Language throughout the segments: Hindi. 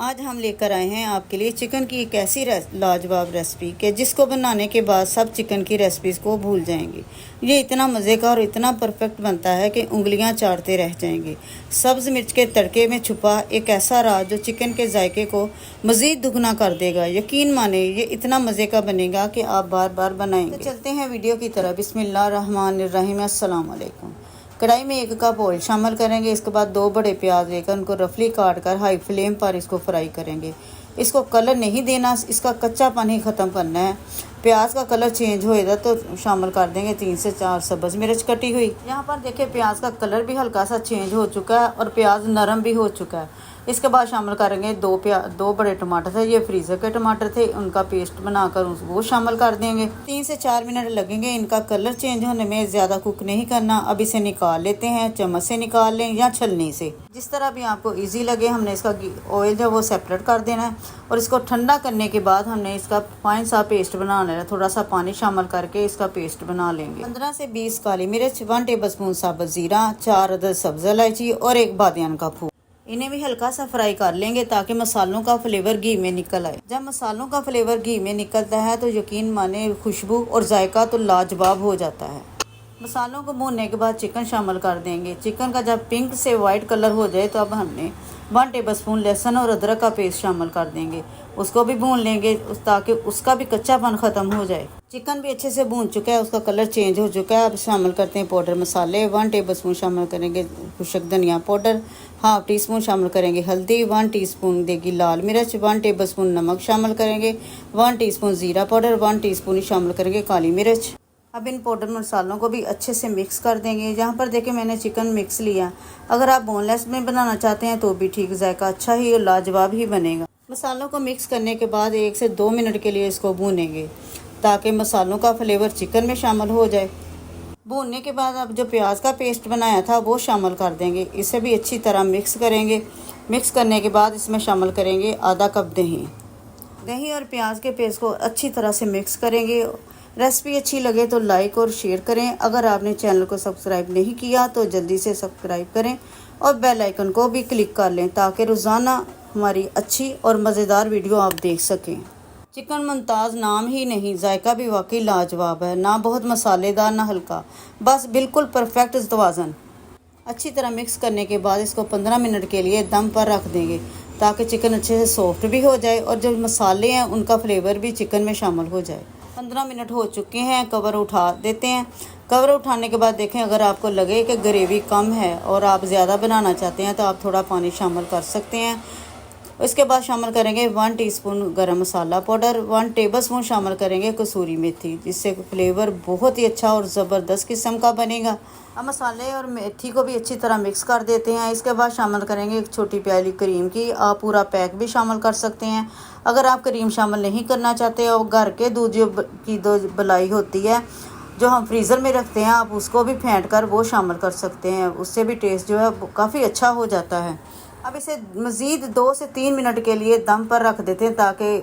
आज हम लेकर आए हैं आपके लिए चिकन की एक ऐसी लाजवाब रेसिपी कि जिसको बनाने के बाद सब चिकन की रेसिपीज़ को भूल जाएंगे। ये इतना मज़े का और इतना परफेक्ट बनता है कि उंगलियां चाटते रह जाएंगे। सब्ज़ मिर्च के तड़के में छुपा एक ऐसा राज जो चिकन के जायके को मज़ीद दुगना कर देगा। यकीन माने ये इतना मज़े का बनेगा कि आप बार बार बनाएंगे। तो चलते हैं वीडियो की तरफ। बिस्मिल्लाहिर्रहमानिर्रहीम। अस्सलाम वालेकुम। कढ़ाई में 1 कप ऑयल शामिल करेंगे। इसके बाद 2 बड़े प्याज लेकर उनको रफली काट कर हाई फ्लेम पर इसको फ्राई करेंगे। इसको कलर नहीं देना, इसका कच्चापन ही ख़त्म करना है। प्याज का कलर चेंज होएगा तो शामिल कर देंगे 3 से 4 सब्ज़ मिर्च कटी हुई। यहाँ पर देखिए प्याज का कलर भी हल्का सा चेंज हो चुका है और प्याज नरम भी हो चुका है। इसके बाद शामिल करेंगे 2 बड़े टमाटर थे, ये फ्रीज़र के टमाटर थे, उनका पेस्ट बनाकर वो शामिल कर देंगे। 3 से 4 मिनट लगेंगे इनका कलर चेंज होने में, ज़्यादा कुक नहीं करना। अब इसे निकाल लेते हैं, चम्मच से निकाल लें या छलनी से, जिस तरह भी आपको इजी लगे। हमने इसका ऑयल जो वो सेपरेट कर देना है और इसको ठंडा करने के बाद हमने इसका फाइन सा पेस्ट बना लेना है। थोड़ा सा पानी शामिल करके इसका पेस्ट बना लेंगे। 15 से 20 काली मिर्च, 1 टेबलस्पून साबुत ज़ीरा, 4 अदद सब्ज़ इलायची और 1 बादियान का फूल। इन्हें भी हल्का सा फ्राई कर लेंगे ताकि मसालों का फ्लेवर घी में निकल आए। जब मसालों का फ्लेवर घी में निकलता है तो यकीन माने खुशबू और जायका तो लाजवाब हो जाता है। मसालों को भूनने के बाद चिकन शामिल कर देंगे। चिकन का जब पिंक से वाइट कलर हो जाए तो अब हमने 1 टेबलस्पून लहसुन और अदरक का पेस्ट शामिल कर देंगे। उसको भी भून लेंगे ताकि उसका भी कच्चापन ख़त्म हो जाए। चिकन भी अच्छे से भून चुका है, उसका कलर चेंज हो चुका है। अब शामिल करते हैं पाउडर मसाले। 1 टेबलस्पून शामिल करेंगे खुशक धनिया पाउडर, 1/2 टीस्पून शामिल करेंगे हल्दी, 1 टीस्पून देगी लाल मिर्च, 1 टेबलस्पून नमक शामिल करेंगे, 1 टीस्पून ज़ीरा पाउडर, 1 टीस्पून शामिल करेंगे काली मिर्च। अब इन पाउडर मसालों को भी अच्छे से मिक्स कर देंगे। यहाँ पर देखिए मैंने चिकन मिक्स लिया। अगर आप बोनलेस में बनाना चाहते हैं तो भी ठीक, जायका अच्छा ही और लाजवाब ही बनेगा। मसालों को मिक्स करने के बाद 1 से 2 मिनट के लिए इसको भूनेंगे ताकि मसालों का फ्लेवर चिकन में शामिल हो जाए। भूनने के बाद अब जो प्याज का पेस्ट बनाया था वो शामिल कर देंगे। इसे भी अच्छी तरह मिक्स करेंगे। मिक्स करने के बाद इसमें शामिल करेंगे आधा कप दही और प्याज के पेस्ट को अच्छी तरह से मिक्स करेंगे। रेसिपी अच्छी लगे तो लाइक और शेयर करें। अगर आपने चैनल को सब्सक्राइब नहीं किया तो जल्दी से सब्सक्राइब करें और बेल आइकन को भी क्लिक कर लें ताकि रोज़ाना हमारी अच्छी और मज़ेदार वीडियो आप देख सकें। चिकन मुमताज़ नाम ही नहीं, जायका भी वाकई लाजवाब है। ना बहुत मसालेदार ना हल्का, बस बिल्कुल परफेक्ट तवाज़न। अच्छी तरह मिक्स करने के बाद इसको 15 मिनट के लिए दम पर रख देंगे ताकि चिकन अच्छे से सॉफ्ट भी हो जाए और जो मसाले हैं उनका फ्लेवर भी चिकन में शामिल हो जाए। 15 मिनट हो चुके हैं, कवर उठा देते हैं। कवर उठाने के बाद देखें, अगर आपको लगे कि ग्रेवी कम है और आप ज़्यादा बनाना चाहते हैं तो आप थोड़ा पानी शामिल कर सकते हैं। इसके बाद शामिल करेंगे 1 टीस्पून गरम मसाला पाउडर, 1 टेबलस्पून शामिल करेंगे कसूरी मेथी, जिससे फ्लेवर बहुत ही अच्छा और ज़बरदस्त किस्म का बनेगा। अब मसाले और मेथी को भी अच्छी तरह मिक्स कर देते हैं। इसके बाद शामिल करेंगे 1 छोटी प्याली क्रीम की। आप पूरा पैक भी शामिल कर सकते हैं। अगर आप क्रीम शामिल नहीं करना चाहते और घर के दूध की दो बलाई होती है जो हम फ्रीज़र में रखते हैं, आप उसको भी फेंट कर वो शामिल कर सकते हैं। उससे भी टेस्ट जो है काफ़ी अच्छा हो जाता है। अब इसे मज़ीद 2 से 3 मिनट के लिए दम पर रख देते हैं ताकि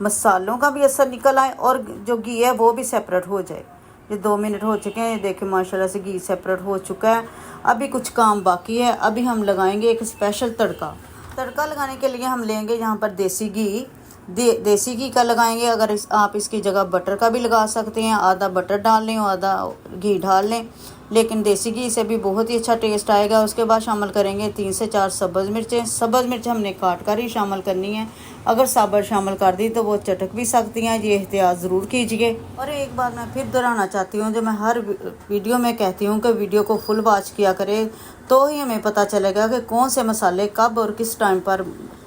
मसालों का भी असर निकल आए और जो घी है वो भी सेपरेट हो जाए। ये 2 मिनट हो चुके हैं, देखिए माशाल्लाह से घी सेपरेट हो चुका है। अभी कुछ काम बाकी है। अभी हम लगाएंगे एक स्पेशल तड़का लगाने के लिए हम लेंगे यहाँ पर देसी घी। देसी घी का लगाएंगे। अगर आप इसकी जगह बटर का भी लगा सकते हैं, आधा बटर डाल लें और आधा घी डाल लें, लेकिन देसी घी से भी बहुत ही अच्छा टेस्ट आएगा। उसके बाद शामिल करेंगे 3 से 4 सब्ज़ मिर्चें। सब्ज़ मिर्च हमने काट कर ही शामिल करनी है, अगर साबुत शामिल कर दी तो वो चटक भी सकती हैं। ये एहतियात ज़रूर कीजिए। और एक बार मैं फिर दोहराना चाहती हूँ, जो मैं हर वीडियो में कहती हूँ कि वीडियो को फुल वॉच किया करें तो ही हमें पता चलेगा कि कौन से मसाले कब और किस टाइम पर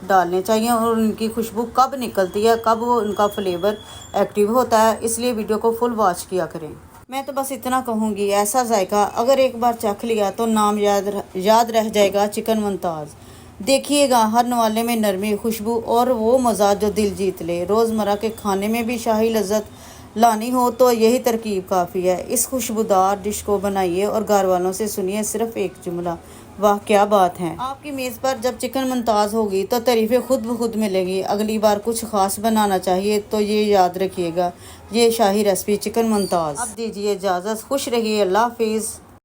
डालने चाहिए और उनकी खुशबू कब निकलती है, कब वो उनका फ्लेवर एक्टिव होता है। इसलिए वीडियो को फुल वॉच किया करें। मैं तो बस इतना कहूँगी, ऐसा जायका अगर एक बार चख लिया तो नाम याद रह जाएगा, चिकन मुमताज़। देखिएगा, हर नवाले में नरमी, खुशबू और वो मज़ा जो दिल जीत ले। रोज़मर्रा के खाने में भी शाही लज्जत लानी हो तो यही तरकीब काफ़ी है। इस खुशबूदार डिश को बनाइए और घर वालों से सुनिए सिर्फ एक जुमला, वाह क्या बात है। आपकी मेज़ पर जब चिकन मुमताज़ होगी तो तारीफ़ें खुद ब खुद मिलेंगी। अगली बार कुछ ख़ास बनाना चाहिए तो ये याद रखिएगा, ये शाही रेसिपी चिकन मुमताज़। अब दीजिए इजाज़त, खुश रहिए, अल्लाह हाफिज़।